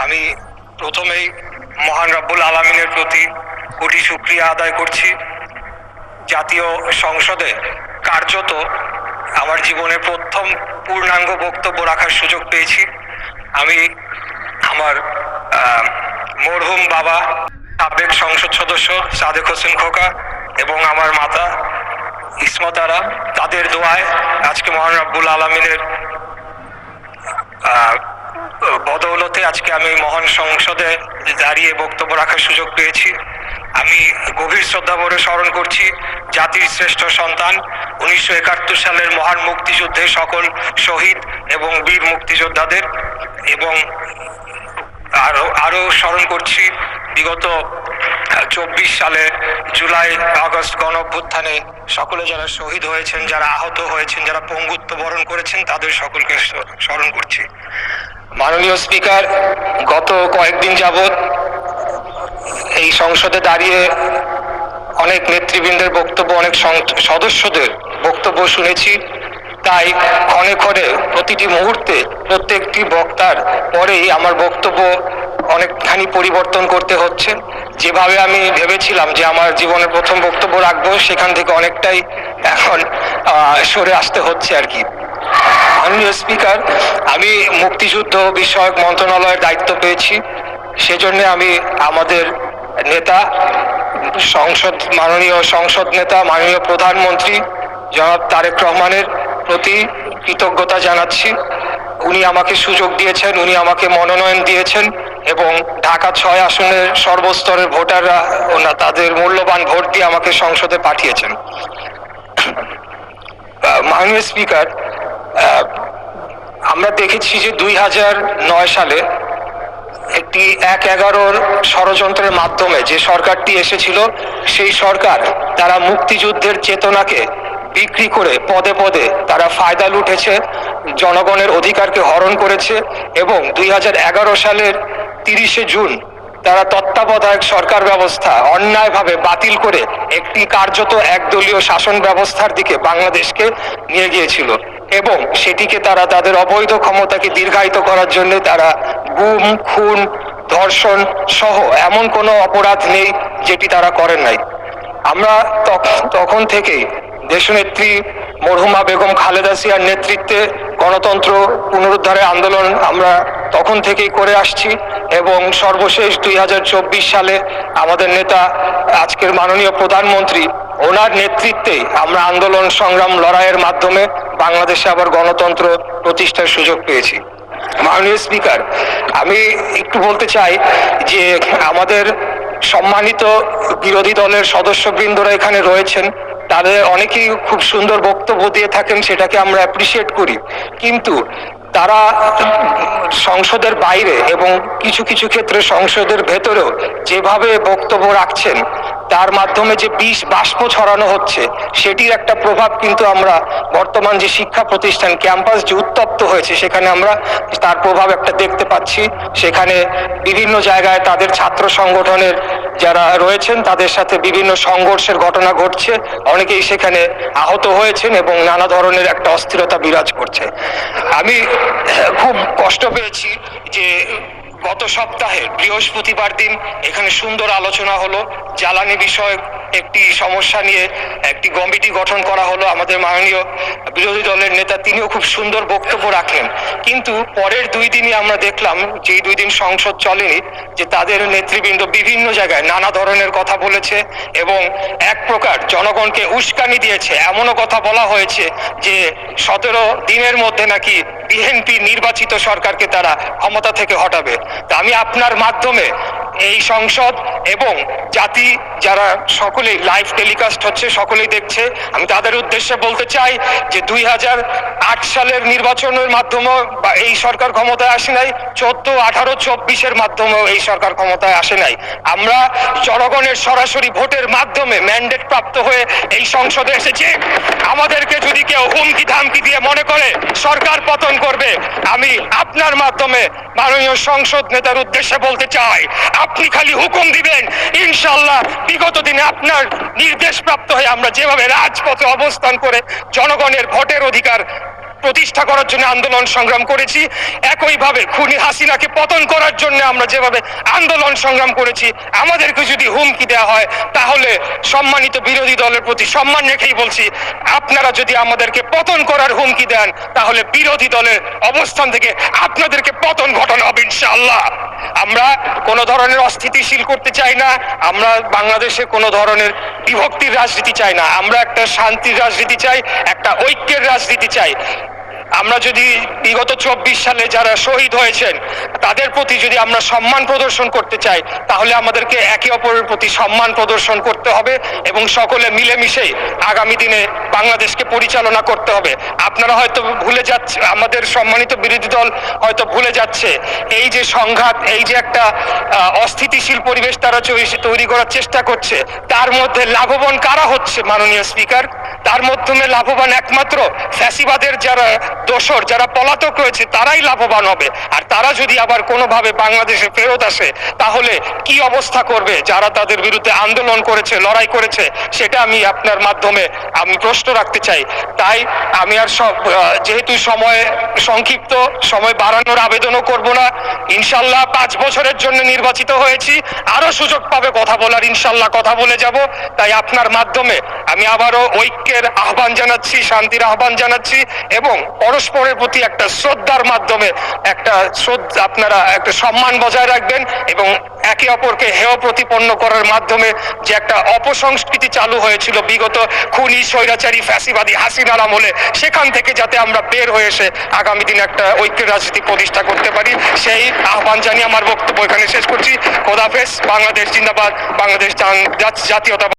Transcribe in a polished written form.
আমি প্রথমেই মহান রব্বুল আলামিনের প্রতি কোটি শুকরিয়া আদায় করছি। জাতীয় সংসদে কার্যত আমার জীবনে প্রথম পূর্ণাঙ্গ বক্তব্য রাখার সুযোগ পেয়েছি। আমি আমার মরহুম বাবা সাবেক সংসদ সদস্য সাদেক হোসেন খোকা এবং আমার মাতা ইসমতারা, তাদের দোয়ায় আজকে মহান রব্বুল আলামিনের বদৌলতে আজকে আমি মহান সংসদে দাঁড়িয়ে বক্তব্য রাখার সুযোগ পেয়েছি। আমি গভীর শ্রদ্ধা ভরে স্মরণ করছি জাতির শ্রেষ্ঠ সন্তান 1971 সালের মহান মুক্তিযুদ্ধে সকল শহীদ এবং বীর মুক্তিযোদ্ধাদের, এবং আরো স্মরণ করছি বিগত 24 সালে জুলাই আগস্ট গণ অভ্যুত্থানে সকলে যারা শহীদ হয়েছেন, যারা আহত হয়েছেন, যারা পঙ্গুত্ব বরণ করেছেন, তাদের সকলকে স্মরণ করছি। মাননীয় স্পিকার, গত কয়েকদিন যাবৎ এই সংসদে দাঁড়িয়ে অনেক নেতৃবৃন্দের বক্তব্য, অনেক সদস্যদের বক্তব্য শুনেছি। তাই ক্ষণে ক্ষণে প্রতিটি মুহূর্তে প্রত্যেকটি বক্তার পরেই আমার বক্তব্য অনেকখানি পরিবর্তন করতে হচ্ছে। যেভাবে আমি ভেবেছিলাম যে আমার জীবনের প্রথম বক্তব্য রাখবো, সেখান থেকে অনেকটাই এখন সরে আসতে হচ্ছে আর কি। মাননীয় স্পিকার, আমি মুক্তিযুদ্ধ বিষয়ক মন্ত্রণালয়ের দায়িত্ব পেয়েছি। সেজন্য আমি আমাদের নেতা মাননীয় সংসদ নেতা মাননীয় প্রধানমন্ত্রী জনাব তারেক রহমানের প্রতি কৃতজ্ঞতা জানাচ্ছি। উনি আমাকে সুযোগ দিয়েছেন, উনি আমাকে মনোনয়ন দিয়েছেন এবং ঢাকা 6 আসনের সর্বস্তরের ভোটাররা তাদের মূল্যবান ভোট দিয়ে আমাকে সংসদে পাঠিয়েছেন। মাননীয় স্পিকার, আমরা দেখেছি যে 2009 সালে একটি 1/11 ষড়যন্ত্রের মাধ্যমে যে সরকারটি এসেছিল, সেই সরকার তারা মুক্তিযুদ্ধের চেতনাকে বিক্রি করে পদে পদে তারা ফায়দা লুটেছে, জনগণের অধিকারকে হরণ করেছে এবং 2011 সালের 30শে জুন তারা তত্ত্বাবধায়ক সরকার ব্যবস্থা অন্যায়ভাবে বাতিল করে একটি কার্যত একদলীয় শাসন ব্যবস্থার দিকে বাংলাদেশকে নিয়ে গিয়েছিল এবং সেটিকে তারা তাদের অবৈধ ক্ষমতাকে দীর্ঘায়িত করার জন্য তারা গুম, খুন, ধর্ষণ সহ এমন কোনো অপরাধ নেই যেটি তারা করেন নাই। আমরা তখন থেকেই দেশনেত্রী মরহুমা বেগম খালেদা জিয়ার নেতৃত্বে গণতন্ত্র পুনরুদ্ধারের আন্দোলন আমরা তখন থেকেই করে আসছি এবং সর্বশেষ 2024 সালে আমাদের নেতা আজকের মাননীয় প্রধানমন্ত্রী, ওনার নেতৃত্বেই আমরা আন্দোলন সংগ্রাম লড়াইয়ের মাধ্যমে বাংলাদেশে আবার গণতন্ত্র প্রতিষ্ঠার সুযোগ পেয়েছি। মাননীয় স্পিকার, আমি একটু বলতে চাই যে আমাদের সম্মানিত বিরোধী দলের সদস্যবৃন্দরা এখানে রয়েছেন, তাদের অনেকেই খুব সুন্দর বক্তব্য দিয়ে থাকেন, সেটাকে আমরা অ্যাপ্রিসিয়েট করি, কিন্তু তারা সংসদের বাইরে এবং কিছু কিছু ক্ষেত্রে সংসদের ভেতরেও যেভাবে বক্তব্য রাখছেন, তার মাধ্যমে যে বিষ বাষ্প ছড়ানো হচ্ছে, সেটির একটা প্রভাব কিন্তু আমরা বর্তমান যে শিক্ষা প্রতিষ্ঠান ক্যাম্পাস যে উত্তপ্ত হয়েছে, সেখানে আমরা তার প্রভাব একটা দেখতে পাচ্ছি। সেখানে বিভিন্ন জায়গায় তাদের ছাত্র সংগঠনের যারা রয়েছেন তাদের সাথে বিভিন্ন সংঘর্ষের ঘটনা ঘটছে, অনেকেই সেখানে আহত হয়েছেন এবং নানা ধরনের একটা অস্থিরতা বিরাজ করছে। আমি খুব কষ্ট পেয়েছি যে গত সপ্তাহে বৃহস্পতিবার দিন এখানে সুন্দর আলোচনা হলো, জ্বালানি বিষয়ক একটি সমস্যা নিয়ে একটি কমিটি গঠন করা হলো। আমাদের মাননীয় বিরোধী দলের নেতা তিনিও খুব সুন্দর বক্তব্য রাখলেন, কিন্তু পরের 2 দিনই আমরা দেখলাম, যেই 2 দিন সংসদ চলেনি, যে তাদের নেতৃবৃন্দ বিভিন্ন জায়গায় নানা ধরনের কথা বলেছে এবং এক প্রকার জনগণকে উস্কানি দিয়েছে। এমনও কথা বলা হয়েছে যে 17 দিনের মধ্যে নাকি বিএনপি নির্বাচিত সরকারকে তারা ক্ষমতা থেকে হটাবে। তা আমি আপনার মাধ্যমে এই সংসদ এবং জাতি যারা সকলেই লাইভ টেলিকাস্ট হচ্ছে, সকলেই দেখছে, আমি তাদের উদ্দেশ্যে বলতে চাই যে 2008 সালের নির্বাচনের মাধ্যমে এই সরকার ক্ষমতায় আসে নাই, 14, 18, 24-এর মাধ্যমেও এই সরকার ক্ষমতায় আসে নাই। আমরা জনগণের সরাসরি ভোটের মাধ্যমে ম্যান্ডেট প্রাপ্ত হয়ে এই সংসদে এসেছি। আমাদেরকে যদি কেউ হুমকি ধামকি দিয়ে মনে করে সরকার পতন করবে, আমি আপনার মাধ্যমে মাননীয় সংসদ নেতার উদ্দেশ্যে বলতে চাই, আপনি খালি হুকুম দিবেন, ইনশাআল্লাহ বিগত দিনে আপনার নির্দেশ প্রাপ্ত হয়ে আমরা যেভাবে রাজপথে অবস্থান করে জনগণের ভোটের অধিকার প্রতিষ্ঠা করার জন্য আন্দোলন সংগ্রাম করেছি, একইভাবে খুনি হাসিনাকে পতন করার জন্য আমরা যেভাবে আন্দোলন সংগ্রাম করেছি, আমাদেরকে যদি হুমকি দেওয়া হয় তাহলে সম্মানিত বিরোধী দলের প্রতি সম্মান রেখেই বলছি, আপনারা যদি আমাদেরকে পতন করার হুমকি দেন তাহলে বিরোধী দলের অবস্থান থেকে আপনাদেরকে পতন ঘটানো হবে ইনশাআল্লাহ। আমরা কোনো ধরনের অস্থিতিশীল করতে চাই না, আমরা বাংলাদেশে কোনো ধরনের বিভক্তির রাজনীতি চাই না, আমরা একটা শান্তির রাজনীতি চাই, একটা ঐক্যের রাজনীতি চাই। আমরা যদি বিগত 24 সালে যারা শহীদ হয়েছেন তাদের প্রতি যদি আমরা সম্মান প্রদর্শন করতে চাই তাহলে আমাদেরকে একে অপরের প্রতি সম্মান প্রদর্শন করতে হবে এবং সকলে মিলেমিশেই আগামী দিনে বাংলাদেশকে পরিচালনা করতে হবে। আপনারা হয়তো ভুলে যাচ্ছে, আমাদের সম্মানিত বিরোধী দল হয়তো ভুলে যাচ্ছে, এই যে সংঘাত, এই যে একটা অস্থিতিশীল পরিবেশ তারা তৈরি করার চেষ্টা করছে, তার মধ্যে লাভবান কারা হচ্ছে মাননীয় স্পিকার? তার মাধ্যমে লাভবান একমাত্র ফ্যাসিবাদের যারা দোসর, যারা পলাতক রয়েছে তারাই লাভবান হবে। আর তারা যদি আবার কোনোভাবে বাংলাদেশে ফেরত আসে তাহলে কি অবস্থা করবে যারা তাদের বিরুদ্ধে আন্দোলন করেছে, লড়াই করেছে, সেটা আমি আপনার মাধ্যমে আমি প্রশ্ন রাখতে চাই। তাই আমি আর যেহেতু সময় সংক্ষিপ্ত, সময় বাড়ানোর আবেদনও করব না। ইনশাল্লাহ 5 বছরের জন্য নির্বাচিত হয়েছি, আরো সুযোগ পাবে কথা বলার, ইনশাল্লাহ কথা বলে যাব। তাই আপনার মাধ্যমে আমি আবারও ঐক্যের আহ্বান জানাচ্ছি, শান্তির আহ্বান জানাচ্ছি এবং পরস্পরের প্রতি একটা শ্রদ্ধার মাধ্যমে আপনারা একটা সম্মান বজায় রাখবেন এবং একে অপরকে হেয় প্রতিপন্ন করার মাধ্যমে যে একটা অপসংস্কৃতি চালু হয়েছিল বিগত খুনি স্বৈরাচারী ফ্যাসিবাদী হাসিনার আমলে, সেখান থেকে যাতে আমরা বের হয়ে এসে আগামী দিনে একটা ঐক্যের রাজনীতি প্রতিষ্ঠা করতে পারি, সেই আহ্বান জানিয়ে আমার বক্তব্য এখানে শেষ করছি। খোদাফেজ। বাংলাদেশ জিন্দাবাদ। বাংলাদেশ জাতীয়তা